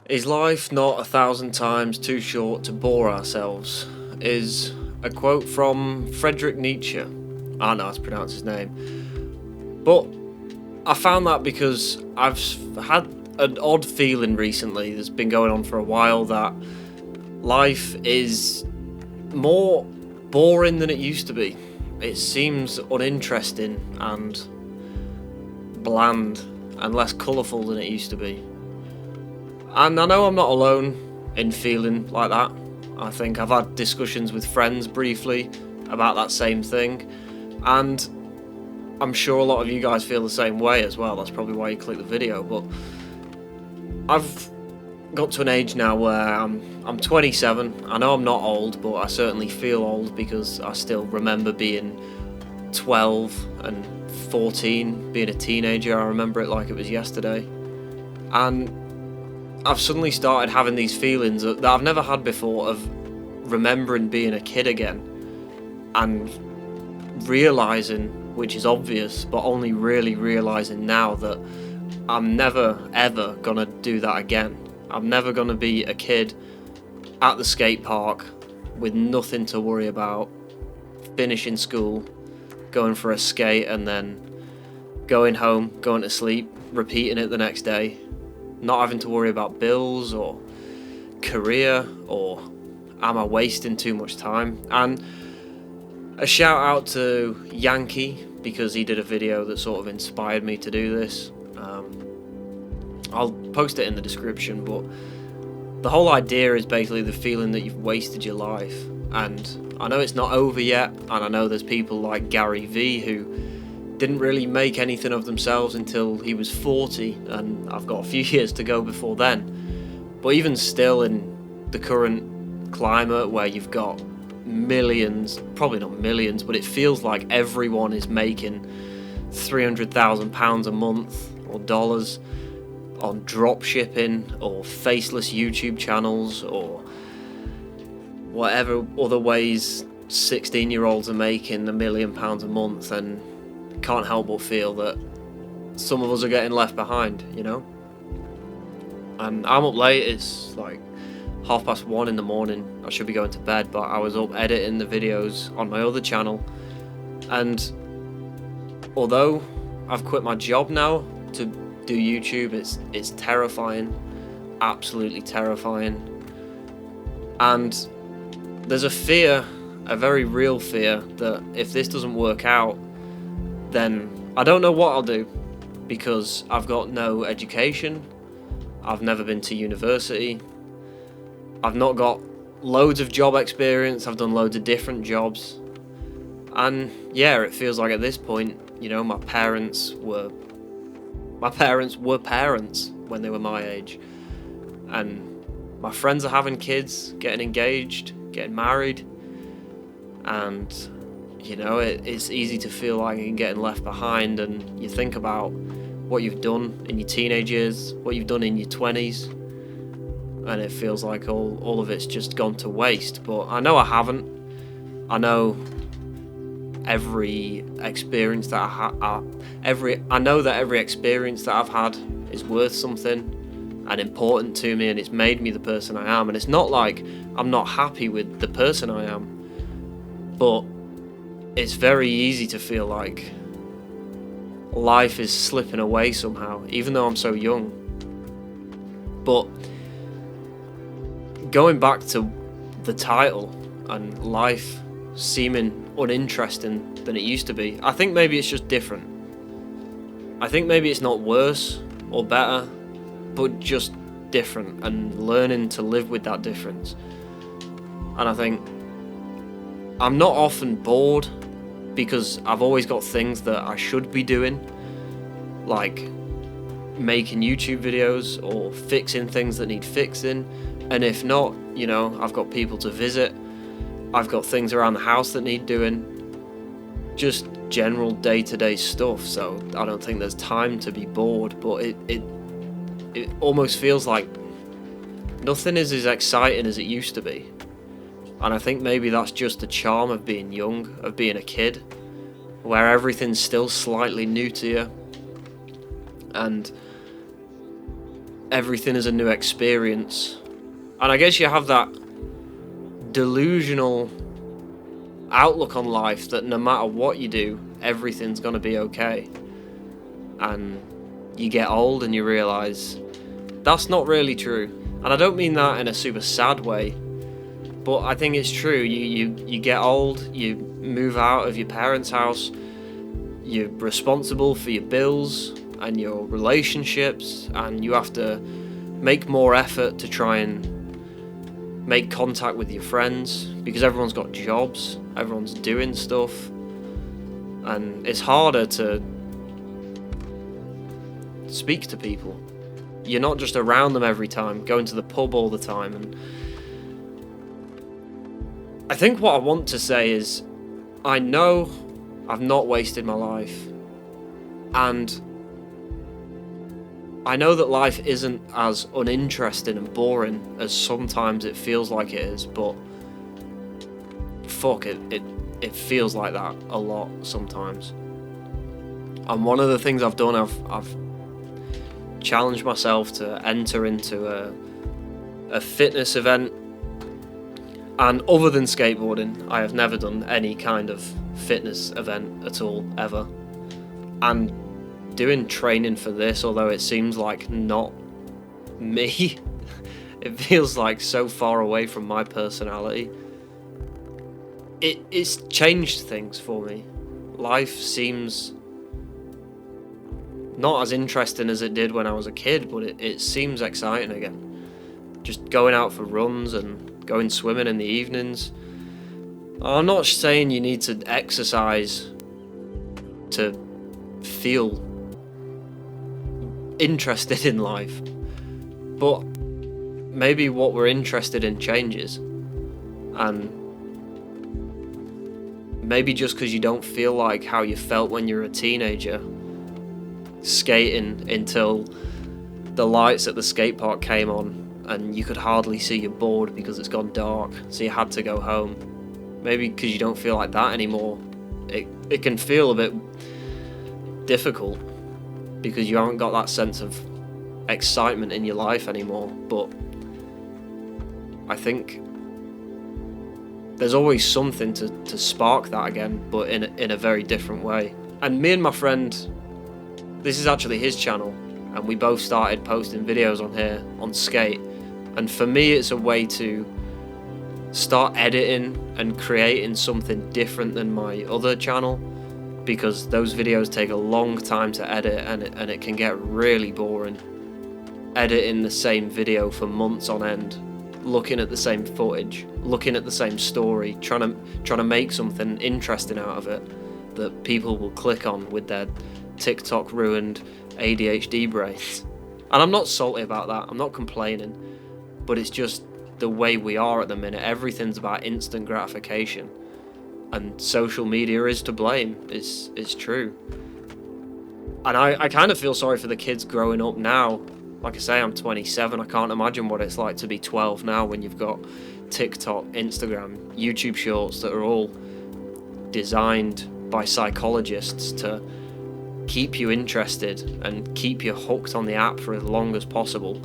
Is life not 1,000 times too short to bore ourselves? Is a quote from Friedrich Nietzsche. I don't know how to pronounce his name. But I found that because I've had an odd feeling recently that's been going on for a while that life is more boring than it used to be. It seems uninteresting and bland and less colourful than it used to be. And I know I'm not alone in feeling like that. I think I've had discussions with friends briefly about that same thing, and I'm sure a lot of you guys feel the same way as well. That's probably why you click the video. But I've got to an age now where I'm 27. I know I'm not old, but I certainly feel old because I still remember being 12 and 14, being a teenager. I remember it like it was yesterday. And I've suddenly started having these feelings that I've never had before of remembering being a kid again and realising, which is obvious, but only really realising now that I'm never ever gonna do that again. I'm never gonna be a kid at the skate park with nothing to worry about, finishing school, going for a skate and then going home, going to sleep, repeating it the next day. Not having to worry about bills or career or am I wasting too much time. And a shout out to Yankee because he did a video that sort of inspired me to do this. I'll post it in the description, but the whole idea is basically the feeling that you've wasted your life. And I know it's not over yet, and I know there's people like Gary V who didn't really make anything of themselves until he was 40, and I've got a few years to go before then. But even still, in the current climate where you've got millions, probably not millions, but it feels like everyone is making £300,000 a month or dollars on drop shipping or faceless YouTube channels or whatever other ways 16-year-olds are making £1 million a month, and can't help but feel that some of us are getting left behind, you know? And I'm up late, it's like 1:30 in the morning. I should be going to bed, but I was up editing the videos on my other channel. And although I've quit my job now to do YouTube, it's terrifying, absolutely terrifying. And there's a fear, a very real fear, that if this doesn't work out, then I don't know what I'll do, because I've got no education, I've never been to university, I've not got loads of job experience, I've done loads of different jobs, and yeah, it feels like at this point, you know, my parents were parents when they were my age, and my friends are having kids, getting engaged, getting married, and you know, it's easy to feel like you're getting left behind, and you think about what you've done in your teenage years, what you've done in your 20s, and it feels like all of it's just gone to waste. But I know I haven't. I know every experience that I know that every experience that I've had is worth something and important to me, and it's made me the person I am. And it's not like I'm not happy with the person I am, but it's very easy to feel like life is slipping away somehow, even though I'm so young. But going back to the title and life seeming uninteresting than it used to be, I think maybe it's just different. I think maybe it's not worse or better, but just different, and learning to live with that difference. And I think I'm not often bored because I've always got things that I should be doing, like making YouTube videos or fixing things that need fixing. And if not, you know, I've got people to visit, I've got things around the house that need doing, just general day-to-day stuff. So I don't think there's time to be bored, but it almost feels like nothing is as exciting as it used to be. And I think maybe that's just the charm of being young, of being a kid, where everything's still slightly new to you. And everything is a new experience. And I guess you have that delusional outlook on life that no matter what you do, everything's going to be okay. And you get old and you realise that's not really true. And I don't mean that in a super sad way, but I think it's true. You get old, you move out of your parents' house, you're responsible for your bills and your relationships, and you have to make more effort to try and make contact with your friends because everyone's got jobs, everyone's doing stuff, and it's harder to speak to people. You're not just around them every time, going to the pub all the time. And I think what I want to say is, I know I've not wasted my life, and I know that life isn't as uninteresting and boring as sometimes it feels like it is, but fuck it, it feels like that a lot sometimes. And one of the things I've done, I've challenged myself to enter into a fitness event. And other than skateboarding, I have never done any kind of fitness event at all, ever. And doing training for this, although it seems like not me, it feels like so far away from my personality. It's changed things for me. Life seems not as interesting as it did when I was a kid, but it seems exciting again. Just going out for runs and going swimming in the evenings. I'm not saying you need to exercise to feel interested in life, but maybe what we're interested in changes. And maybe just because you don't feel like how you felt when you were a teenager, skating until the lights at the skate park came on and you could hardly see your board because it's gone dark, so you had to go home. Maybe because you don't feel like that anymore, it can feel a bit difficult because you haven't got that sense of excitement in your life anymore. But I think there's always something to spark that again, but in a very different way. And me and my friend, this is actually his channel, and we both started posting videos on here on skate. And for me, it's a way to start editing and creating something different than my other channel, because those videos take a long time to edit, and it can get really boring. Editing the same video for months on end, looking at the same footage, looking at the same story, trying to make something interesting out of it that people will click on with their TikTok ruined ADHD brains. And I'm not salty about that, I'm not complaining, but it's just the way we are at the minute. Everything's about instant gratification, and social media is to blame. It's true. And I kind of feel sorry for the kids growing up now. Like I say, I'm 27, I can't imagine what it's like to be 12 now when you've got TikTok, Instagram, YouTube shorts that are all designed by psychologists to keep you interested and keep you hooked on the app for as long as possible.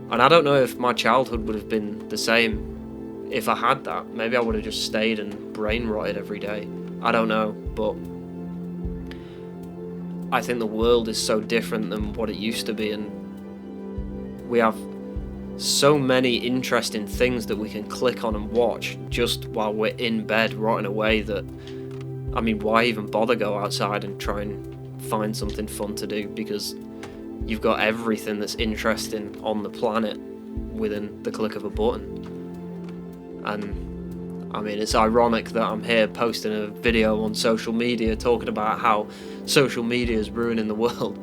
And I don't know if my childhood would have been the same if I had that. Maybe I would have just stayed and brain rotted every day. I don't know, but I think the world is so different than what it used to be, and we have so many interesting things that we can click on and watch just while we're in bed rotting away that, I mean, why even bother go outside and try and find something fun to do, because you've got everything that's interesting on the planet within the click of a button. And I mean, it's ironic that I'm here posting a video on social media talking about how social media is ruining the world,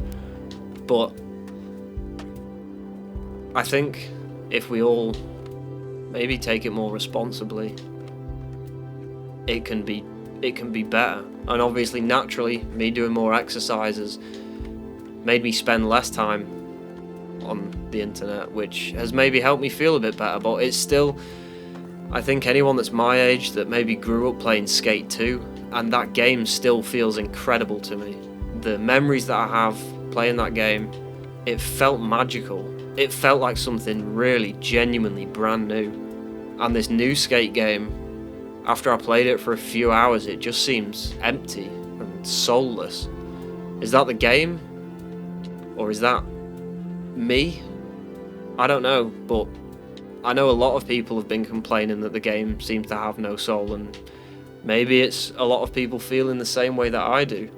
but I think if we all maybe take it more responsibly, it can be better. And obviously, naturally, me doing more exercises made me spend less time on the internet, which has maybe helped me feel a bit better. But it's still, I think anyone that's my age that maybe grew up playing Skate 2, and that game still feels incredible to me. The memories that I have playing that game, it felt magical. it felt like something really genuinely brand new. And this new Skate game, after I played it for a few hours, it just seems empty and soulless. Is that the game? Or is that me? I don't know, but I know a lot of people have been complaining that the game seems to have no soul, and maybe it's a lot of people feeling the same way that I do.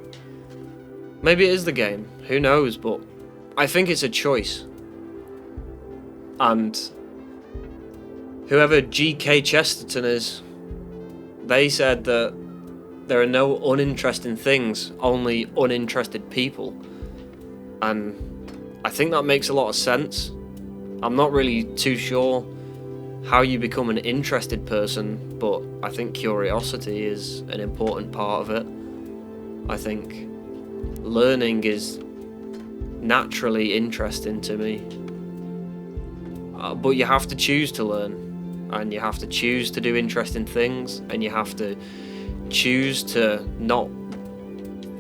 Maybe it is the game, who knows, but I think it's a choice. And whoever G.K. Chesterton is, they said that there are no uninteresting things, only uninterested people. And I think that makes a lot of sense. I'm not really too sure how you become an interested person, but I think curiosity is an important part of it. I think learning is naturally interesting to me. But you have to choose to learn, and you have to choose to do interesting things, and you have to choose to not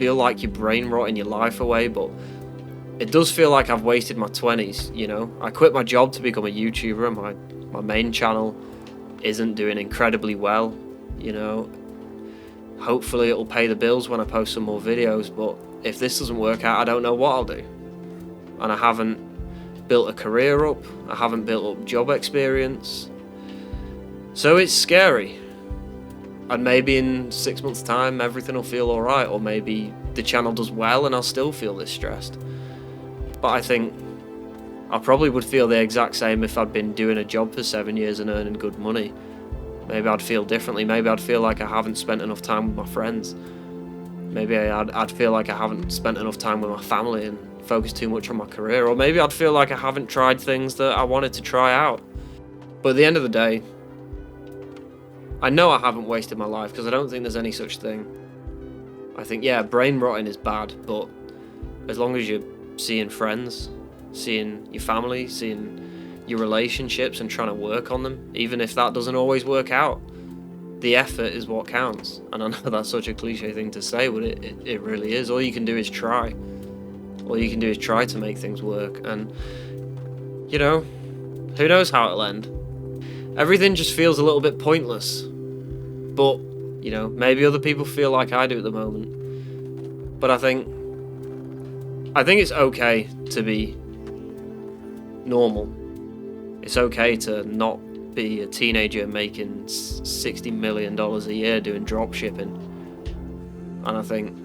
feel like you're brain rotting your life away. But it does feel like I've wasted my 20s, you know. I quit my job to become a YouTuber, and my main channel isn't doing incredibly well, you know. Hopefully it'll pay the bills when I post some more videos, but if this doesn't work out, I don't know what I'll do. And I haven't built a career up, I haven't built up job experience, so it's scary. And maybe in 6 months' time everything will feel alright, or maybe the channel does well and I'll still feel this stressed. But I think I probably would feel the exact same if I'd been doing a job for 7 years and earning good money. Maybe I'd feel differently. Maybe I'd feel like I haven't spent enough time with my friends. Maybe I'd feel like I haven't spent enough time with my family and focused too much on my career. Or maybe I'd feel like I haven't tried things that I wanted to try out. But at the end of the day, I know I haven't wasted my life, because I don't think there's any such thing. I think, yeah, brain rotting is bad, but as long as you're seeing friends, seeing your family, seeing your relationships and trying to work on them, even if that doesn't always work out, the effort is what counts. And I know that's such a cliche thing to say, but it really is. All you can do is try. All you can do is try to make things work. And, you know, who knows how it'll end. Everything just feels a little bit pointless. But, you know, maybe other people feel like I do at the moment. But I think it's okay to be normal. It's okay to not be a teenager making $60 million a year doing drop shipping. And I think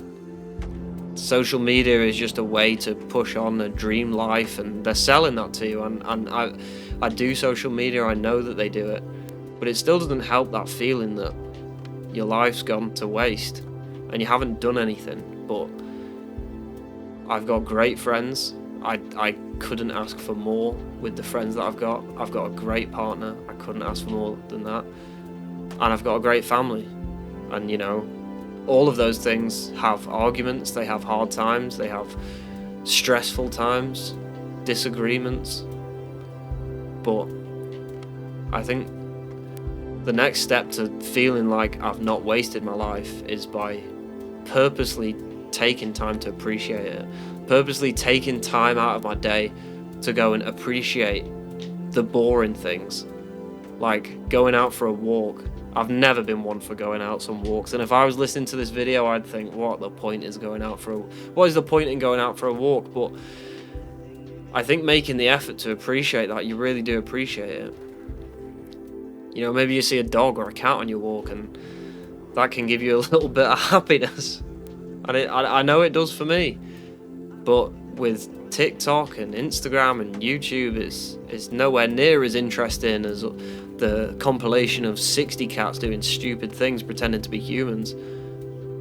social media is just a way to push on a dream life, and they're selling that to you. And I do social media, I know that they do it, but it still doesn't help that feeling that your life's gone to waste and you haven't done anything. But I've got great friends. I couldn't ask for more with the friends that I've got. I've got a great partner. I couldn't ask for more than that. And I've got a great family. And, you know, all of those things have arguments, they have hard times, they have stressful times, disagreements. But I think the next step to feeling like I've not wasted my life is by purposely taking time to appreciate it. Purposely taking time out of my day to go and appreciate the boring things. Like going out for a walk. I've never been one for going out some walks, and if I was listening to this video, I'd think, what is the point in going out for a walk? But I think making the effort to appreciate that, you really do appreciate it. You know, maybe you see a dog or a cat on your walk, and that can give you a little bit of happiness. And I know it does for me. But with TikTok and Instagram and YouTube, it's nowhere near as interesting as the compilation of 60 cats doing stupid things pretending to be humans.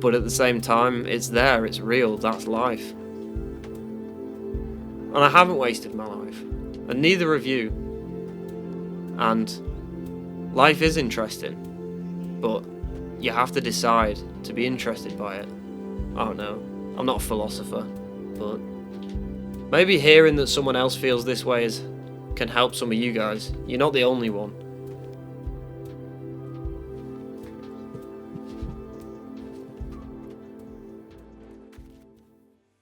But at the same time, it's there, it's real, that's life. And I haven't wasted my life, and neither have you. And life is interesting, but you have to decide to be interested by it. I don't know, I'm not a philosopher, but maybe hearing that someone else feels this way can help some of you guys. You're not the only one.